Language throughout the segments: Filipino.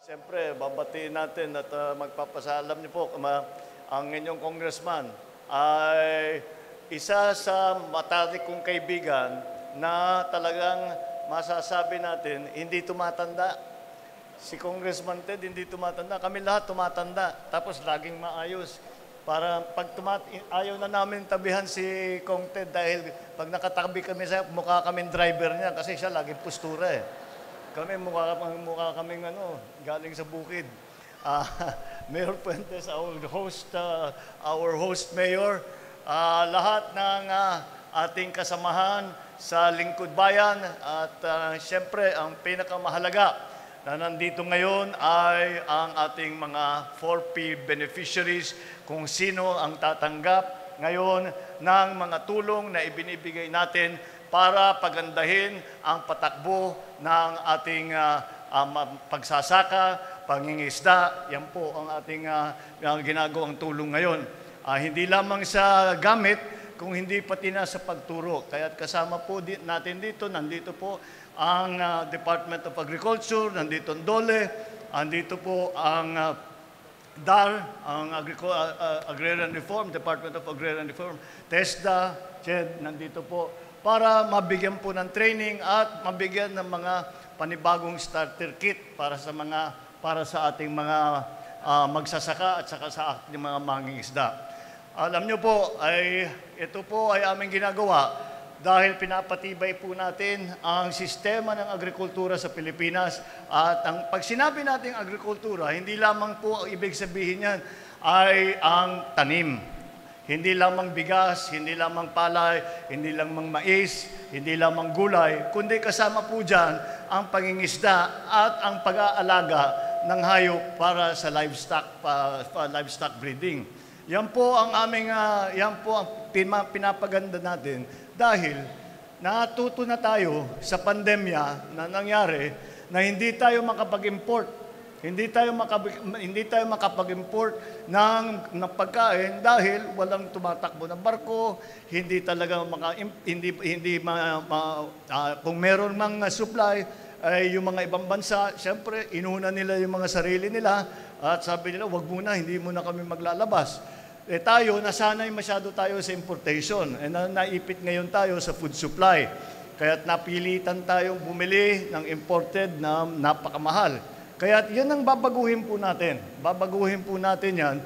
Siyempre, babatiin natin at magpapasalam niyo po, ang inyong congressman ay isa sa matalik kong kaibigan na talagang masasabi natin, hindi tumatanda. Si Congressman Ted, hindi tumatanda. Kami lahat tumatanda. Tapos laging maayos. Para pag ayaw na namin tabihan si Kong Ted dahil pag nakatabi kami sa mukha kaming driver niya kasi siya laging postura eh. Kami mukha kaming galing sa bukid. Mayor Puentes, our host mayor, lahat ng ating kasamahan sa Lingkod Bayan at siyempre ang pinakamahalaga na nandito ngayon ay ang ating mga 4P beneficiaries, kung sino ang tatanggap ngayon ng mga tulong na ibinibigay natin para pagandahin ang patakbo ng ating pagsasaka, pangingisda. Yan po ang ating ginagawang tulong ngayon. Hindi lamang sa gamit, kung hindi pati na sa pagturo. Kaya kasama po natin dito, nandito po ang Department of Agriculture, nandito ang DOLE, nandito po ang DAR, ang Agrarian Reform, Department of Agrarian Reform, TESDA, CHED, nandito po, para mabigyan po ng training at mabigyan ng mga panibagong starter kit para sa ating mga magsasaka at saka sa ating mga mangingisda. Alam niyo po, ito po ay aming ginagawa dahil pinapatibay po natin ang sistema ng agrikultura sa Pilipinas. At pag sinabi natin agrikultura, hindi lamang po ibig sabihin yan ay ang tanim. Hindi lamang bigas, hindi lamang palay, hindi lamang mais, hindi lamang gulay, kundi kasama po dyan ang pangingisda at ang pag-aalaga ng hayop para sa livestock breeding. Yan po ang pinapaganda natin dahil natuto na tayo sa pandemya na nangyari na hindi tayo makapag-import. Hindi tayo makapag-import ng pagkain dahil walang tumatakbo ng barko, hindi talaga kung meron mang supply ay yung mga ibang bansa, siyempre inuna nila yung mga sarili nila at sabi nila, wag muna, hindi muna kami maglalabas. Tayo, nasanay masyado tayo sa importation. Naipit ngayon tayo sa food supply. Kaya't napilitan tayong bumili ng imported na napakamahal. Kaya't yun ang babaguhin po natin. Babaguhin po natin yan.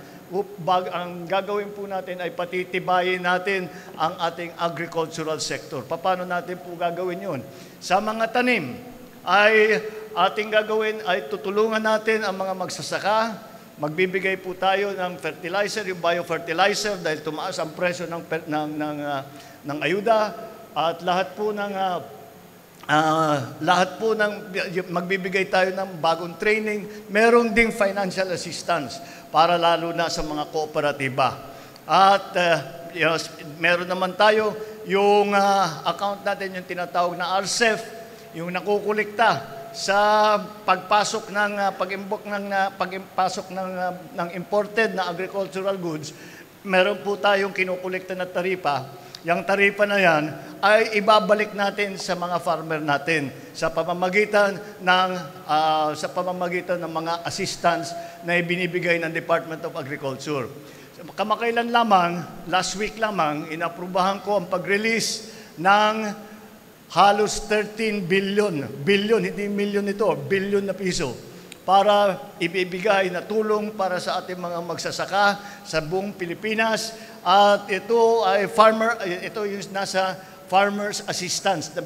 Ang gagawin po natin ay patitibayin natin ang ating agricultural sector. Paano natin po gagawin yun? Sa mga tanim ay ating gagawin ay tutulungan natin ang mga magsasaka. Magbibigay po tayo ng fertilizer, yung biofertilizer dahil tumaas ang presyo ng ayuda at lahat po ng magbibigay tayo ng bagong training, meron ding financial assistance para lalo na sa mga kooperatiba. At meron naman tayo yung account natin, yung tinatawag na RCEF, yung nakukulikta sa pagpasok ng imported na agricultural goods. Meron po tayong kinukulikta na taripa. Yung taripa na yan ay ibabalik natin sa mga farmer natin sa pamamagitan ng mga assistance na ibinibigay ng Department of Agriculture. Kamakailan lamang, last week lamang, inaprubahan ko ang pag-release ng halos 13 billion, hindi million ito, billion na piso, para ibibigay na tulong para sa ating mga magsasaka sa buong Pilipinas. At ito yung nasa farmers assistance na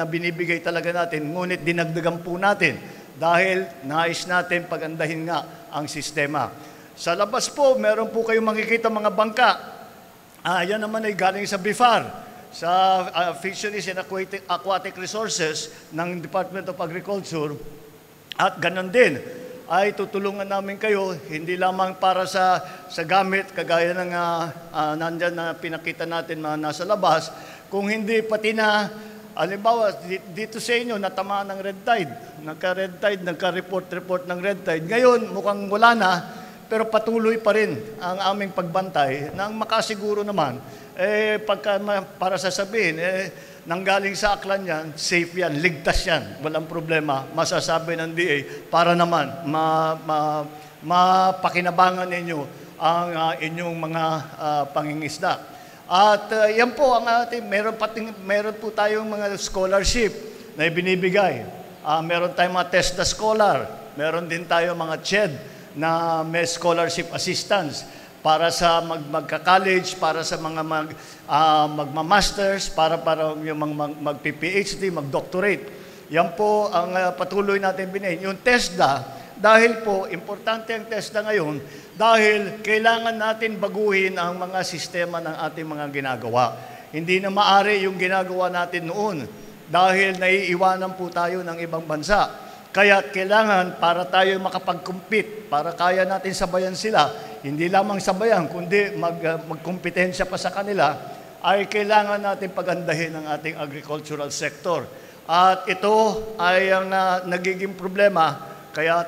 binibigay talaga natin, ngunit dinagdagan po natin dahil nais natin pagandahin nga ang sistema. Sa labas po, meron po kayong makikita mga bangka. Yan naman ay galing sa BIFAR, sa Fisheries and Aquatic Resources ng Department of Agriculture. At ganon din, ay tutulungan namin kayo, hindi lamang para sa gamit, kagaya ng nandyan na pinakita natin mga nasa labas, kung hindi pati na, halimbawa, dito sa inyo, natamaan ng red tide. Nagka-red tide, nagka-report ng red tide. Ngayon, mukhang wala na, pero patuloy pa rin ang aming pagbantay nang makasiguro naman, para sasabihin, nanggaling sa Aklan yan, safe yan, ligtas yan, walang problema, masasabi ng DA para naman mapakinabangan ninyo ang inyong mga pangingisda. At yan po ang ating, meron po tayong mga scholarship na ibinibigay. Meron tayong mga TESDA scholar, meron din tayo mga CHED na may scholarship assistance para sa magka-college, para sa mga magma-masters, para yung mag-PhD, mag-doctorate. Yan po ang patuloy natin binahin. Yung TESDA, dahil po, importante ang TESDA ngayon, dahil kailangan natin baguhin ang mga sistema ng ating mga ginagawa. Hindi na maari yung ginagawa natin noon dahil naiiwanan po tayo ng ibang bansa. Kaya kailangan para tayo makapag-compete, para kaya natin sabayan sila, hindi lamang sabayan, kundi magkompetensya pa sa kanila, ay kailangan natin pagandahin ang ating agricultural sector. At ito ay ang nagiging problema, kaya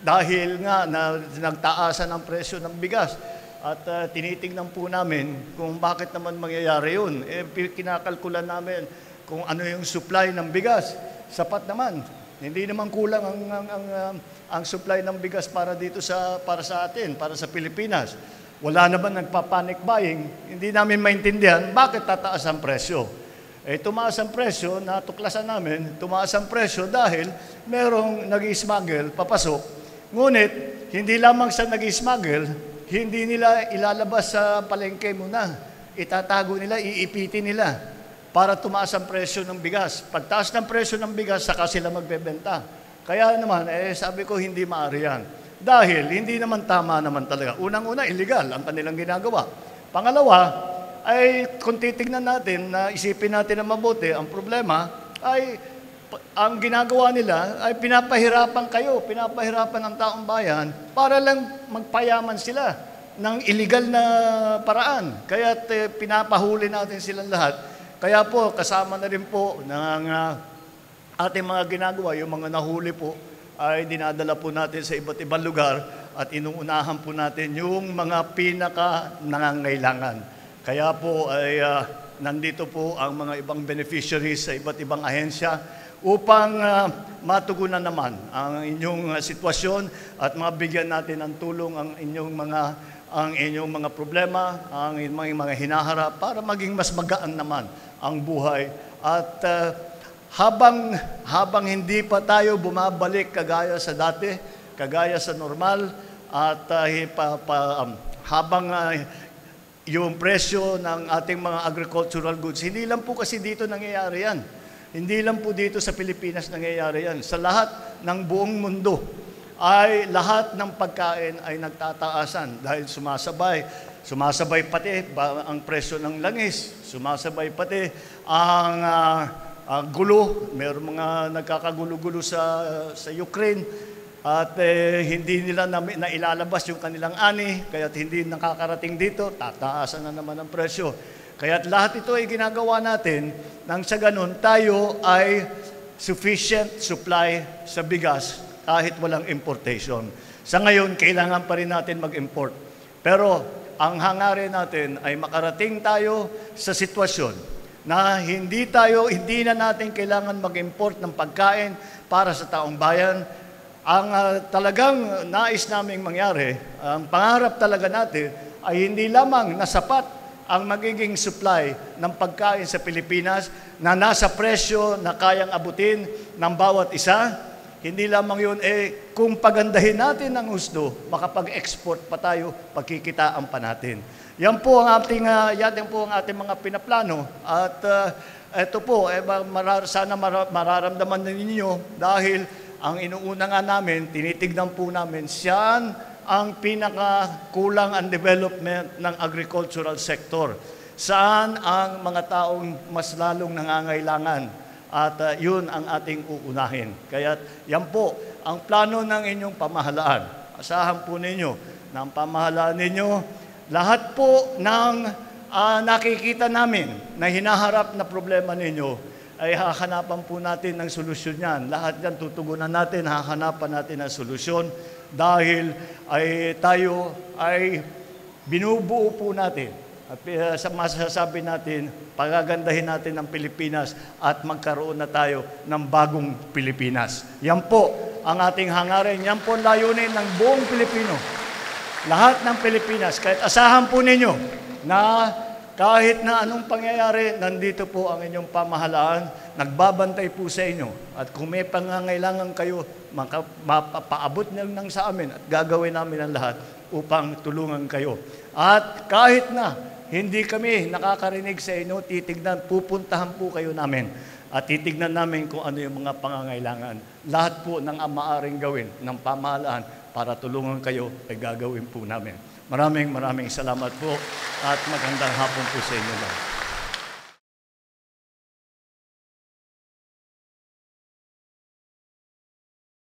dahil nga na nagtaasan ang presyo ng bigas at tinitingnan po namin kung bakit naman mangyayari yun. Kinakalkulan namin kung ano yung supply ng bigas. Sapat naman. Hindi naman kulang ang supply ng bigas para sa atin, para sa Pilipinas. Wala naman nagpa-panic buying. Hindi namin maintindihan bakit tataas ang presyo. Tumaas ang presyo, natuklasan namin, tumaas ang presyo dahil merong nag-i-smuggle papasok. Ngunit, hindi lamang sa nag-i-smuggle, hindi nila ilalabas sa palengke muna. Itatago nila, iipitin nila para tumaas ang presyo ng bigas. Pagtaas ng presyo ng bigas, saka sila magbebenta. Kaya naman, sabi ko, hindi maaari yan. Dahil hindi naman tama naman talaga. Unang-una, illegal ang kanilang ginagawa. Pangalawa, ay kung titignan natin, na isipin natin na mabuti, ang problema ay ang ginagawa nila ay pinapahirapan kayo, pinapahirapan ang taong bayan para lang magpayaman sila ng illegal na paraan. Kaya pinapahuli natin silang lahat. Kaya po, kasama na rin po ng ating mga ginagawa, yung mga nahuli po, ay dinadala po natin sa iba't ibang lugar at inuunahan po natin yung mga pinaka-nangangailangan. Kaya po ay nandito po ang mga ibang beneficiaries sa iba't ibang ahensya upang matugunan naman ang inyong sitwasyon at mabigyan natin ng tulong ang inyong mga problema, ang inyong mga hinaharap para maging mas magaan naman ang buhay. At habang hindi pa tayo bumabalik kagaya sa dati, kagaya sa normal, at habang yung presyo ng ating mga agricultural goods, hindi lang po kasi dito nangyayari yan. Hindi lang po dito sa Pilipinas nangyayari yan. Sa lahat ng buong mundo ay lahat ng pagkain ay nagtataasan dahil sumasabay. Sumasabay pati ang presyo ng langis. Sumasabay pati ang gulo. Mayroong mga nagkakagulo-gulo sa Ukraine. At hindi nila na ilalabas yung kanilang ani, kaya't hindi nakakarating dito, tataasan na naman ang presyo. Kaya't lahat ito ay ginagawa natin nang sa ganun tayo ay sufficient supply sa bigas kahit walang importation. Sa ngayon, kailangan pa rin natin mag-import. Pero ang hangarin natin ay makarating tayo sa sitwasyon na hindi na natin kailangan mag-import ng pagkain para sa taong bayan. Ang talagang nais naming mangyari, ang pangarap talaga natin ay hindi lamang nasapat ang magiging supply ng pagkain sa Pilipinas na nasa presyo na kayang abutin ng bawat isa. Hindi lamang yun, kung pagandahin natin ng gusto, makapag-export pa tayo, pagkikitaan pa natin. Yan po ang ating mga pinaplano. At ito po, sana mararamdaman ninyo dahil ang inuuna nga namin, tinitignan po namin, siyan ang pinakakulang ang development ng agricultural sector. Saan ang mga taong mas lalong nangangailangan? At yun ang ating uunahin. Kaya yan po, ang plano ng inyong pamahalaan. Asahan po ninyo ng pamahalaan ninyo, lahat po ng nakikita namin na hinaharap na problema ninyo, ay hahanapan po natin ng solusyon yan. Lahat yan tutugunan natin, hahanapan natin ng solusyon dahil tayo ay binubuo po natin At sa masasabi natin, pagagandahin natin ang Pilipinas at magkaroon na tayo ng bagong Pilipinas. Yan po ang ating hangarin. Yan po ang layunin ng buong Pilipino. Lahat ng Pilipinas, kahit asahan po ninyo na kahit na anong pangyayari, nandito po ang inyong pamahalaan, nagbabantay po sa inyo. At kung may pangangailangan kayo, mapapaabot nyo lang sa amin at gagawin namin ang lahat upang tulungan kayo. At kahit na hindi kami nakakarinig sa inyo, pupuntahan po kayo namin at titignan namin kung ano yung mga pangangailangan. Lahat po ng maaaring gawin ng pamahalaan para tulungan kayo ay gagawin po namin. Maraming salamat po at magandang hapon po sa inyo lahat.